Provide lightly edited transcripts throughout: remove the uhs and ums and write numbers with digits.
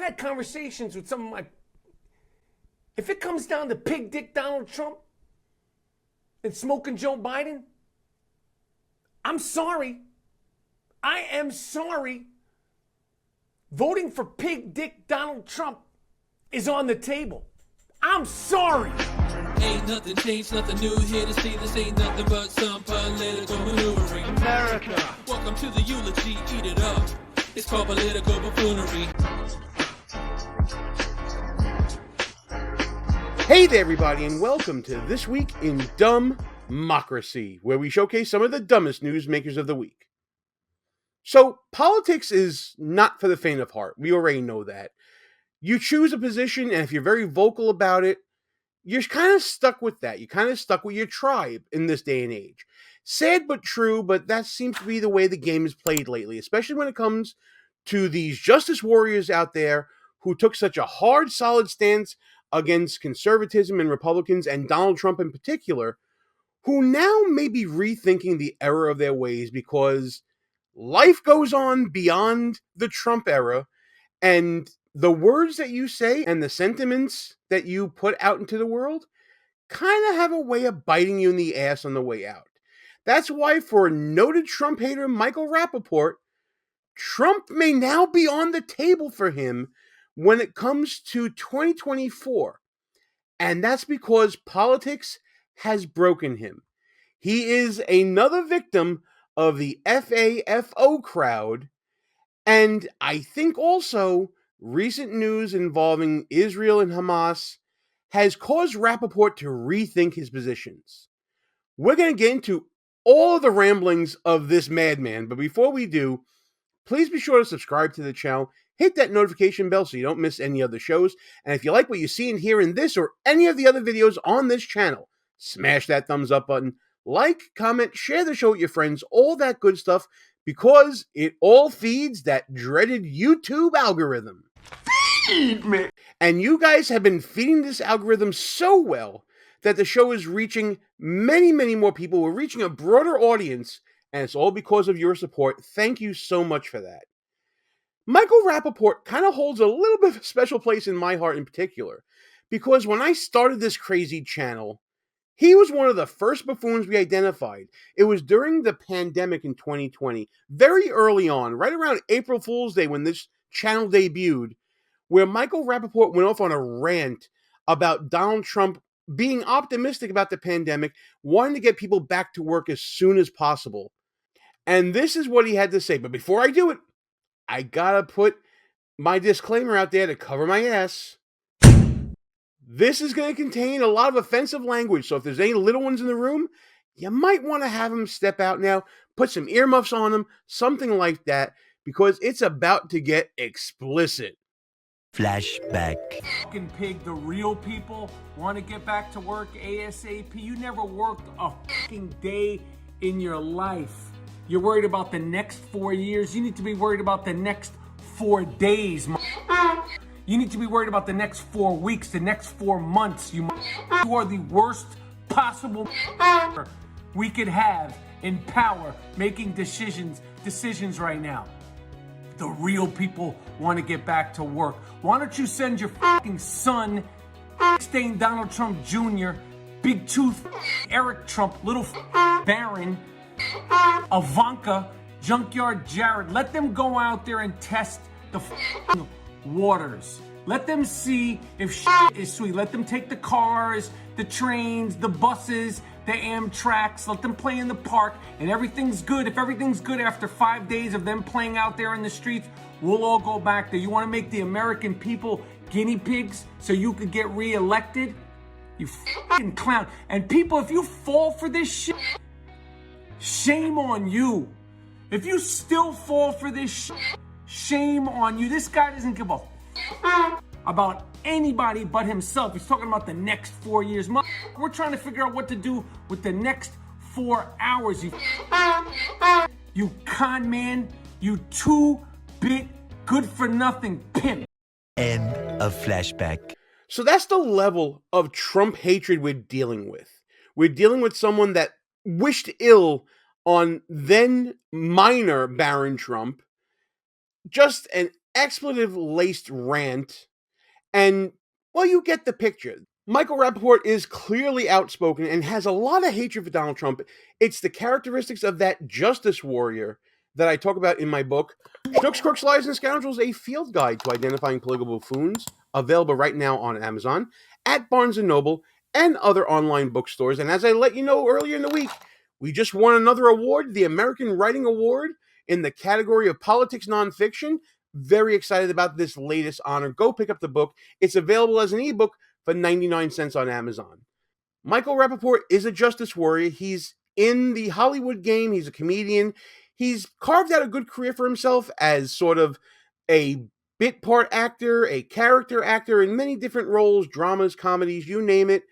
had conversations with some of my... If it comes down to pig dick Donald Trump and smoking Joe Biden, I'm sorry. I am sorry. Voting for pig dick Donald Trump is on the table. I'm sorry. Ain't nothing changed, nothing new here to see. This ain't nothing but some political maneuvering. America. Welcome to the eulogy, eat it up. It's called political buffoonery. Hey there, everybody, and welcome to This Week in DUMBmocracy, where we showcase some of the dumbest newsmakers of the week. So, politics is not for the faint of heart. We already know that. You choose a position, and if you're very vocal about it, you're kind of stuck with that. You're kind of stuck with your tribe in this day and age. Sad but true, but that seems to be the way the game is played lately, especially when it comes to these justice warriors out there who took such a hard, solid stance against conservatism and Republicans, and Donald Trump in particular, who now may be rethinking the error of their ways because life goes on beyond the Trump era, and the words that you say and the sentiments that you put out into the world kind of have a way of biting you in the ass on the way out. That's why, for noted Trump hater Michael Rapaport, Trump may now be on the table for him when it comes to 2024. And that's because politics has broken him. He is another victim of the FAFO crowd. And I think also recent news involving Israel and Hamas has caused Rapaport to rethink his positions. We're going to get into all of the ramblings of this madman. But before we do, please be sure to subscribe to the channel. Hit that notification bell so you don't miss any other shows. And if you like what you see and hear in this or any of the other videos on this channel, smash that thumbs up button. Like, comment, share the show with your friends, all that good stuff, because it all feeds that dreaded YouTube algorithm. Feed me! And you guys have been feeding this algorithm so well that the show is reaching many, many more people. We're reaching a broader audience, and it's all because of your support. Thank you so much for that. Michael Rapaport kind of holds a little bit of a special place in my heart in particular, because when I started this crazy channel, he was one of the first buffoons we identified. It was during the pandemic in 2020, very early on, right around April Fool's Day when this channel debuted, where Michael Rapaport went off on a rant about Donald Trump being optimistic about the pandemic, wanting to get people back to work as soon as possible. And this is what he had to say. But before I do it, I gotta put my disclaimer out there to cover my ass. This is going to contain a lot of offensive language, so if there's any little ones in the room, you might want to have them step out now, put some earmuffs on them, something like that, because it's about to get explicit. Flashback. Fucking pig, the real people want to get back to work ASAP. You never worked a fucking day in your life. You're worried about the next 4 years. You need to be worried about the next 4 days. You need to be worried about the next 4 weeks, the next 4 months. You are the worst possible we could have in power making decisions right now. The real people want to get back to work. Why don't you send your fucking son, stain Donald Trump Jr., Big Tooth Eric Trump, Little Baron, Ivanka, Junkyard Jared, let them go out there and test the waters. Let them see if shit is sweet. Let them take the cars, the trains, the buses, the Amtraks. Let them play in the park, and everything's good. If everything's good after 5 days of them playing out there in the streets, we'll all go back there. You want to make the American people guinea pigs so you could get reelected? You fucking clown. And people, if you fall for this shit, shame on you. If you still fall for this shit, shame on you. This guy doesn't give a about anybody but himself. He's talking about the next 4 years. We're trying to figure out what to do with the next 4 hours. You con man, you 2-bit good for nothing pimp. End of flashback. So that's the level of Trump hatred we're dealing with. We're dealing with someone that wished ill on then minor Baron Trump, just an expletive-laced rant, and, well, you get the picture. Michael Rapaport is clearly outspoken and has a lot of hatred for Donald Trump. It's the characteristics of that justice warrior that I talk about in my book, Schnooks, Crooks, Lies, and Scoundrels, a field guide to identifying political buffoons, available right now on Amazon, at Barnes & Noble, and other online bookstores. And as I let you know earlier in the week, we just won another award, the American Writing Award, in the category of politics nonfiction. Very excited about this latest honor. Go pick up the book. It's available as an ebook for 99 cents on Amazon. Michael Rapaport is a justice warrior. He's in the Hollywood game. He's a comedian. He's carved out a good career for himself as sort of a bit part actor, a character actor in many different roles, dramas, comedies, you name it.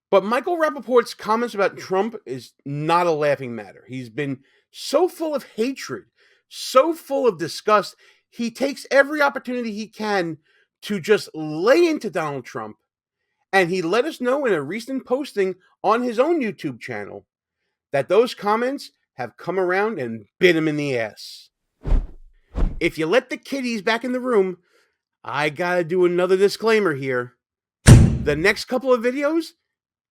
But Michael Rapaport's comments about Trump is not a laughing matter. He's been so full of hatred, so full of disgust, he takes every opportunity he can to just lay into Donald Trump. And he let us know in a recent posting on his own YouTube channel that those comments have come around and bit him in the ass. If you let the kiddies back in the room, I gotta do another disclaimer here. The next couple of videos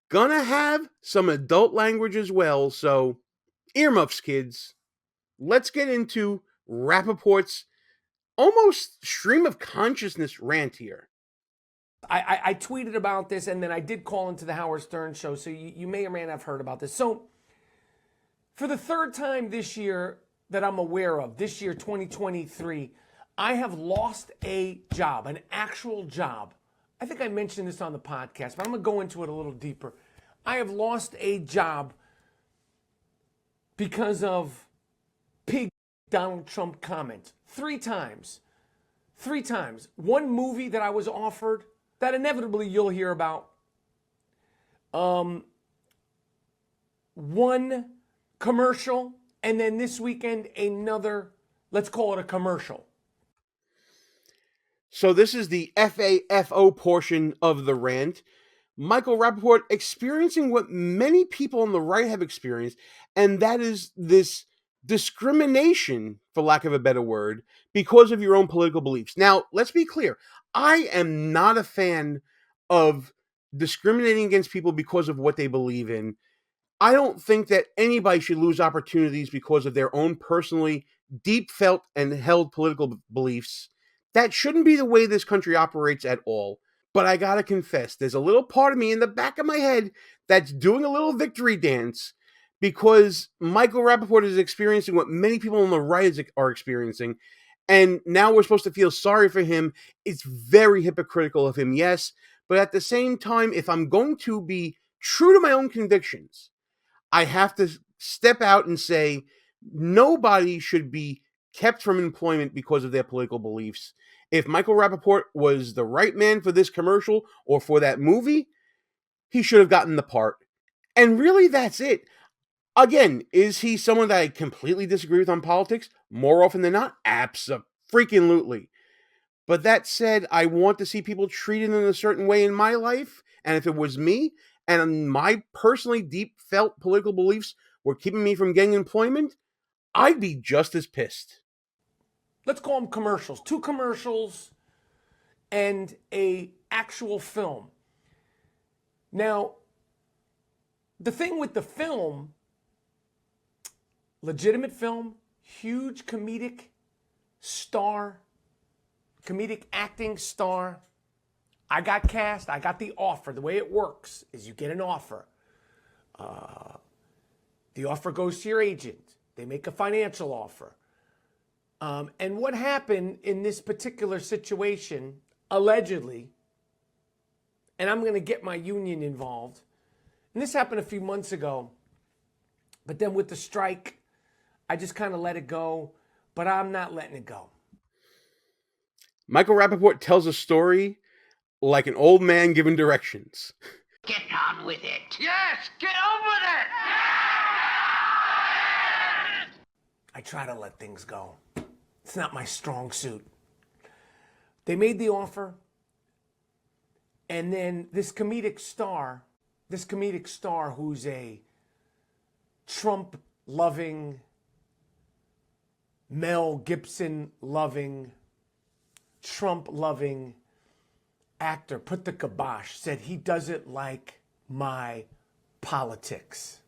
gonna have some adult language as well, so earmuffs, kids. Let's get into Rapaport's almost stream of consciousness rant here. I tweeted about this, and then I did call into the Howard Stern show, so you may or may not have heard about this. So, for the third time this year that I'm aware of, this year, 2023, I have lost a job, an actual job. I think I mentioned this on the podcast, but I'm going to go into it a little deeper. I have lost a job because of pig Donald Trump comments. 3 times. 3 times. One movie that I was offered that inevitably you'll hear about. One commercial, and then this weekend another, let's call it a commercial. So this is the FAFO portion of the rant. Michael Rapaport experiencing what many people on the right have experienced, and that is this discrimination, for lack of a better word, because of your own political beliefs. Now, let's be clear. I am not a fan of discriminating against people because of what they believe in. I don't think that anybody should lose opportunities because of their own personally deep felt and held political beliefs. That shouldn't be the way this country operates at all. But I gotta confess, there's a little part of me in the back of my head that's doing a little victory dance because Michael Rapaport is experiencing what many people on the right are experiencing. And now we're supposed to feel sorry for him. It's very hypocritical of him, yes. But at the same time, if I'm going to be true to my own convictions, I have to step out and say nobody should be kept from employment because of their political beliefs. If Michael Rapaport was the right man for this commercial or for that movie, he should have gotten the part. And really, that's it. Again, is he someone that I completely disagree with on politics? More often than not, abso-freaking-lutely. But that said, I want to see people treated in a certain way in my life. And if it was me, and my personally deep felt political beliefs were keeping me from getting employment, I'd be just as pissed. Let's call them commercials. 2 commercials and a actual film. Now, the thing with the film, legitimate film, huge comedic star, comedic acting star. I got cast, I got the offer. The way it works is you get an offer. The offer goes to your agent. They make a financial offer. And what happened in this particular situation, allegedly, and I'm going to get my union involved, and this happened a few months ago, but then with the strike, I just kind of let it go, but I'm not letting it go. Michael Rapaport tells a story like an old man giving directions. Get on with it. Yes, get on with it. I try to let things go. It's not my strong suit. They made the offer, and then this comedic star who's a Trump-loving, Mel Gibson-loving, Trump-loving actor put the kibosh, said he doesn't like my politics.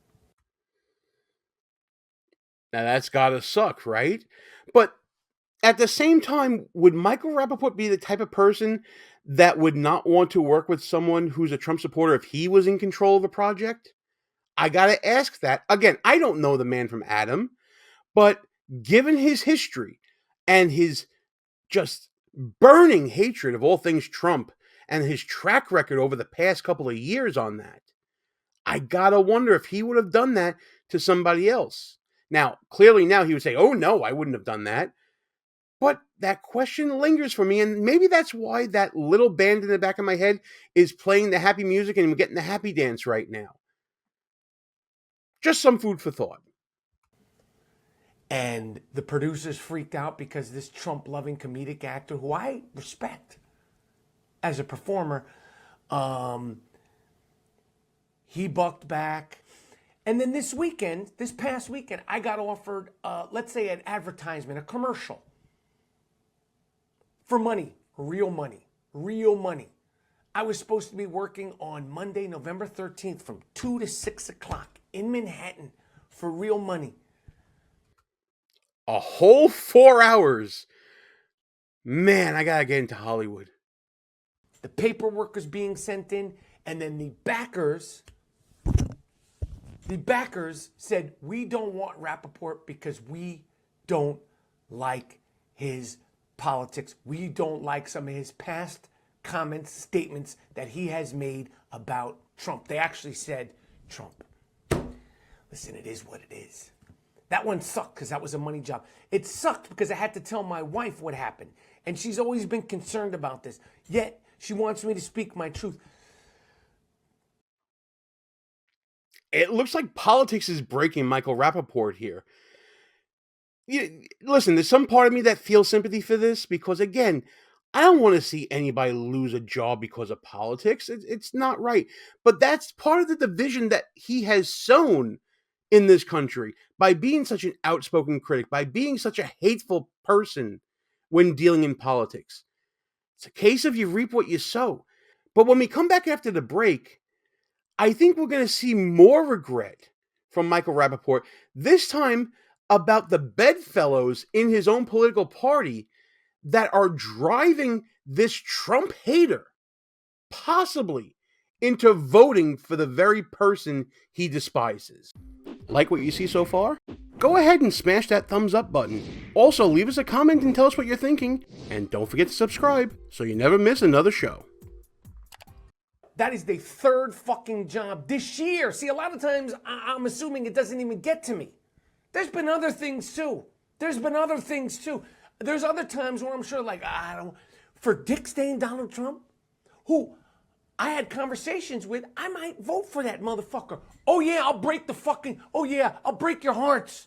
Now that's gotta suck, right? But at the same time, would Michael Rapaport be the type of person that would not want to work with someone who's a Trump supporter if he was in control of a project? I gotta ask that. Again, I don't know the man from Adam, but given his history and his just burning hatred of all things Trump and his track record over the past couple of years on that, I gotta wonder if he would have done that to somebody else. Now, clearly now he would say, oh no, I wouldn't have done that. But that question lingers for me, and maybe that's why that little band in the back of my head is playing the happy music and I'm getting the happy dance right now. Just some food for thought. And the producers freaked out because this Trump-loving comedic actor, who I respect as a performer, he bucked back. And then this past weekend, I got offered, let's say an advertisement, a commercial for money, real money, real money. I was supposed to be working on Monday, November 13th from 2 to 6 o'clock in Manhattan for real money. A whole 4 hours. Man, I gotta get into Hollywood. The paperwork was being sent in, and then the backers said, we don't want Rapaport because we don't like his politics. We don't like some of his past comments, statements that he has made about Trump. They actually said, Trump, listen, it is what it is. That one sucked because that was a money job. It sucked because I had to tell my wife what happened. And she's always been concerned about this. Yet, she wants me to speak my truth. It looks like politics is breaking Michael Rapaport here. Listen, there's some part of me that feels sympathy for this because, again, I don't want to see anybody lose a job because of politics. It's not right. But that's part of the division that he has sown in this country by being such an outspoken critic, by being such a hateful person when dealing in politics. It's a case of you reap what you sow. But when we come back after the break, I think we're going to see more regret from Michael Rapaport, this time about the bedfellows in his own political party that are driving this Trump hater possibly into voting for the very person he despises. Like what you see so far? Go ahead and smash that thumbs up button. Also, leave us a comment and tell us what you're thinking. And don't forget to subscribe so you never miss another show. That is the third fucking job this year. See, a lot of times I'm assuming it doesn't even get to me. There's been other things too. There's other times where I'm sure, like, for Dick Stain, Donald Trump, who I had conversations with, I might vote for that motherfucker. Oh yeah, I'll break your hearts.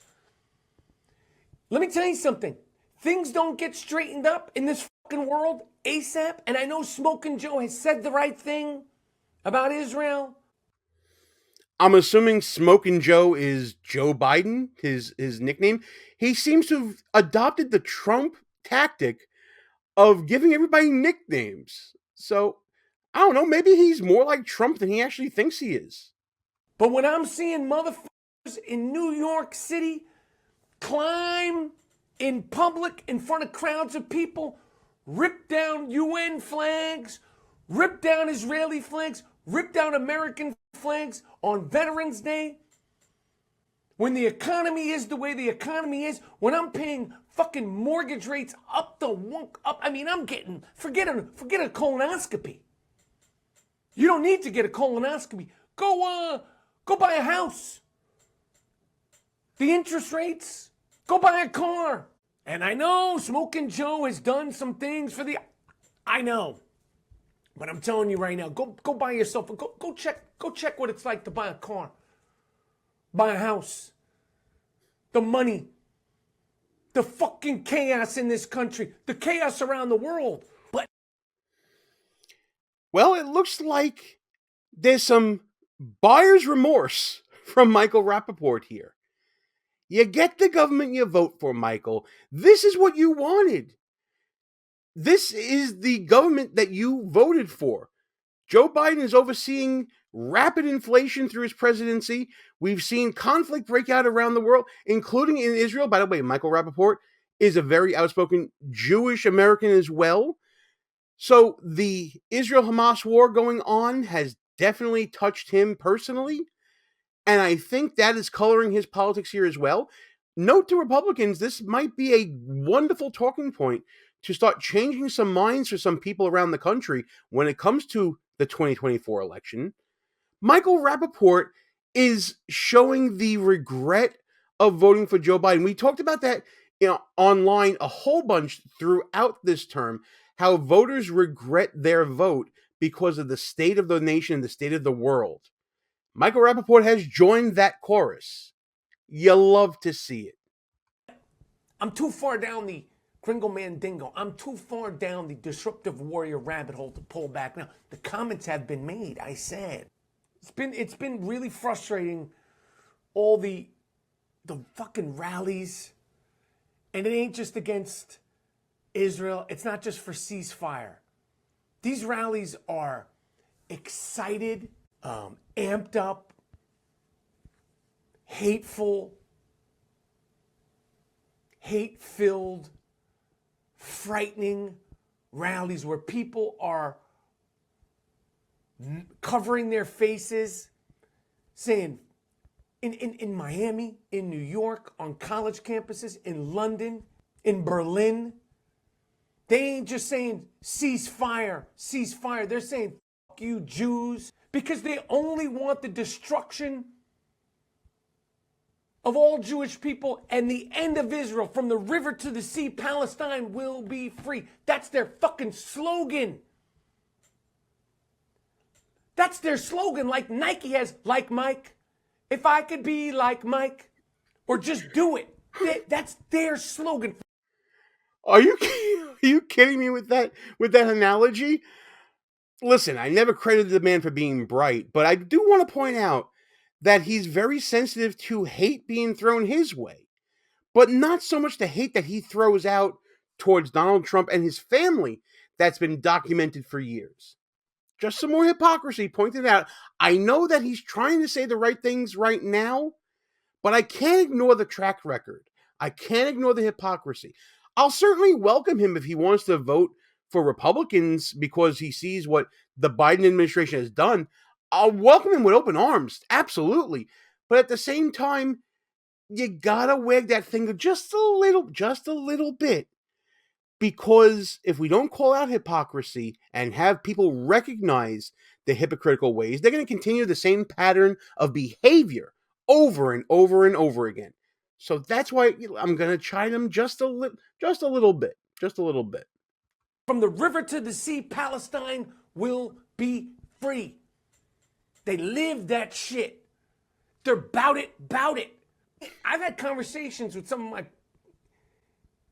Let me tell you something. Things don't get straightened up in this fucking world ASAP. And I know Smoking Joe has said the right thing about Israel. I'm assuming Smoking Joe is Joe Biden, his nickname. He seems to have adopted the Trump tactic of giving everybody nicknames. So, I don't know, maybe he's more like Trump than he actually thinks he is. But when I'm seeing motherfuckers in New York City climb in public in front of crowds of people, rip down UN flags, rip down Israeli flags, rip down American flags on Veterans Day, when the economy is the way the economy is, when I'm paying fucking mortgage rates up, I'm getting, forget a colonoscopy. You don't need to get a colonoscopy. Go buy a house. The interest rates, go buy a car. And I know Smoking Joe has done some things I know. But I'm telling you right now, go buy yourself, go check what it's like to buy a car, buy a house, the money, the fucking chaos in this country, the chaos around the world. But well, it looks like there's some buyer's remorse from Michael Rapaport here. You get the government you vote for, Michael. This is what you wanted. This is the government that you voted for. Joe Biden is overseeing rapid inflation through his presidency. We've seen conflict break out around the world, including in Israel. By the way, Michael Rapaport is a very outspoken Jewish American as well. So the Israel-Hamas war going on has definitely touched him personally. And I think that is coloring his politics here as well. Note to Republicans, this might be a wonderful talking point to start changing some minds for some people around the country when it comes to the 2024 election. Michael Rapaport is showing the regret of voting for Joe Biden. We talked about that, online a whole bunch throughout this term, how voters regret their vote because of the state of the nation, the state of the world. Michael Rapaport has joined that chorus. You love to see it. I'm too far down the Gringo Mandingo. I'm too far down the disruptive warrior rabbit hole to pull back now. The comments have been made, I said. It's been really frustrating, all the fucking rallies. And it ain't just against Israel. It's not just for ceasefire. These rallies are excited, amped up, hateful, hate-filled, frightening rallies where people are covering their faces, saying, in Miami, in New York, on college campuses, in London, in Berlin, they ain't just saying ceasefire, ceasefire. They're saying, fuck you, Jews, because they only want the destruction of all Jewish people and the end of Israel. From the river to the sea, Palestine will be free. That's their fucking slogan. That's their slogan, like Nike has, like Mike. If I could be like Mike, or just do it. That's their slogan. Are you kidding me with that analogy? Listen, I never credited the man for being bright, but I do want to point out that he's very sensitive to hate being thrown his way, but not so much the hate that he throws out towards Donald Trump and his family that's been documented for years. Just some more hypocrisy pointed out. I know that he's trying to say the right things right now, but I can't ignore the track record. I can't ignore the hypocrisy. I'll certainly welcome him if he wants to vote for Republicans because he sees what the Biden administration has done. I'll welcome him with open arms, absolutely. But at the same time, you gotta wag that finger just a little bit. Because if we don't call out hypocrisy and have people recognize the hypocritical ways, they're going to continue the same pattern of behavior over and over and over again. So that's why I'm going to chide them just a little bit. From the river to the sea, Palestine will be free. They live that shit. They're bout it. I've had conversations with some of my...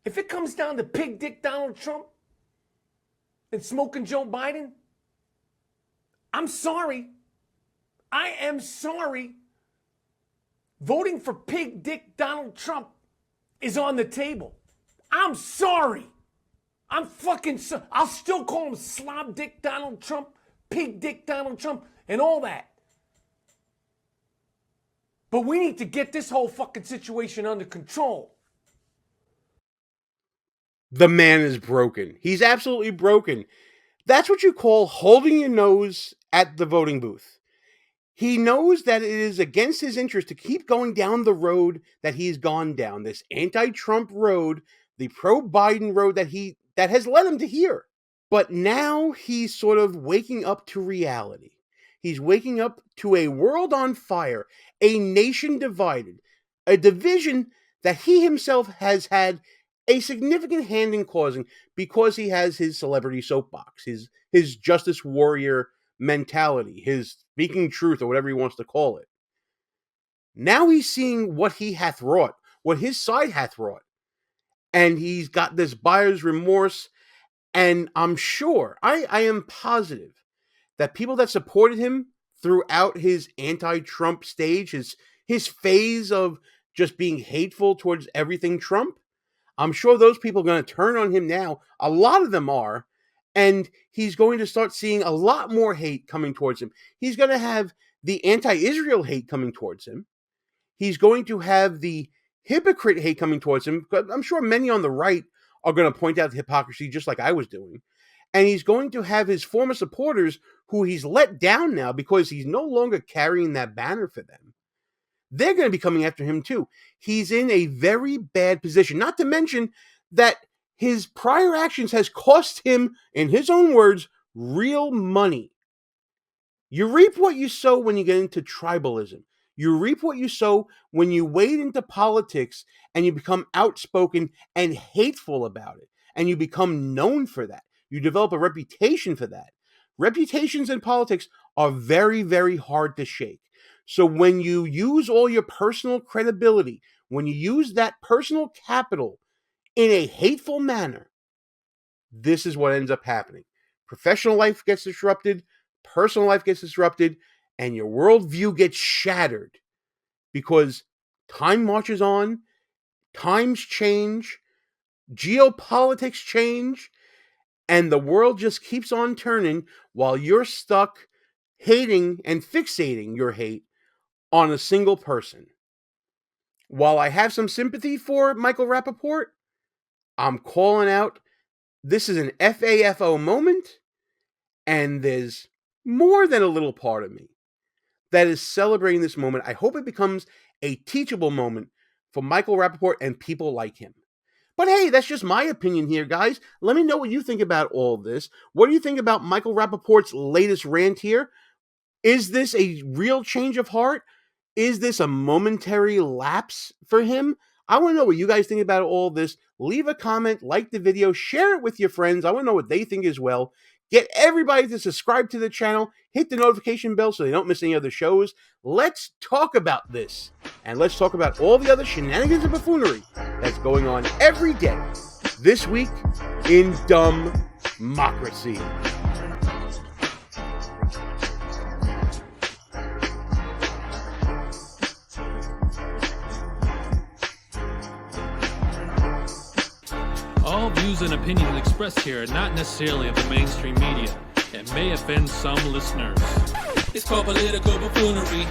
If it comes down to pig dick Donald Trump and smoking Joe Biden, I'm sorry. I am sorry. Voting for pig dick Donald Trump is on the table. I'm sorry. I'm fucking sorry. I'll still call him slob dick Donald Trump, pig dick Donald Trump, and all that. But we need to get this whole fucking situation under control. The man is broken. He's absolutely broken. That's what you call holding your nose at the voting booth. He knows that it is against his interest to keep going down the road that he's gone down, this anti-Trump road, the pro-Biden road that has led him to here. But now he's sort of waking up to reality. He's waking up to a world on fire, a nation divided, a division that he himself has had a significant hand in causing because he has his celebrity soapbox, his justice warrior mentality, his speaking truth, or whatever he wants to call it. Now he's seeing what he hath wrought, what his side hath wrought. And he's got this buyer's remorse. And I'm sure, I am positive that people that supported him throughout his anti-Trump stage, his phase of just being hateful towards everything Trump, I'm sure those people are going to turn on him now. A lot of them are. And he's going to start seeing a lot more hate coming towards him. He's going to have the anti-Israel hate coming towards him. He's going to have the hypocrite hate coming towards him. I'm sure many on the right are going to point out the hypocrisy just like I was doing. And he's going to have his former supporters who he's let down now because he's no longer carrying that banner for them. They're going to be coming after him too. He's in a very bad position. Not to mention that his prior actions has cost him, in his own words, real money. You reap what you sow when you get into tribalism. You reap what you sow when you wade into politics and you become outspoken and hateful about it. And you become known for that. You develop a reputation for that. Reputations in politics are very, very hard to shake. So when you use all your personal credibility, when you use that personal capital in a hateful manner, this is what ends up happening. Professional life gets disrupted, personal life gets disrupted, and your worldview gets shattered because time marches on, times change, geopolitics change, and the world just keeps on turning while you're stuck hating and fixating your hate on a single person. While I have some sympathy for Michael Rapaport, I'm calling out, this is an FAFO moment, and there's more than a little part of me that is celebrating this moment. I hope it becomes a teachable moment for Michael Rapaport and people like him. But hey, that's just my opinion here, guys. Let me know what you think about all this. What do you think about Michael Rapaport's latest rant here? Is this a real change of heart? Is this a momentary lapse for him? I want to know what you guys think about all this. Leave a comment, like the video, share it with your friends. I want to know what they think as well. Get everybody to subscribe to the channel. Hit the notification bell so they don't miss any other shows. Let's talk about this. And let's talk about all the other shenanigans and buffoonery that's going on every day this week in DUMBmocracy. All views and opinions expressed here are not necessarily of the mainstream media and may offend some listeners. It's called political buffoonery.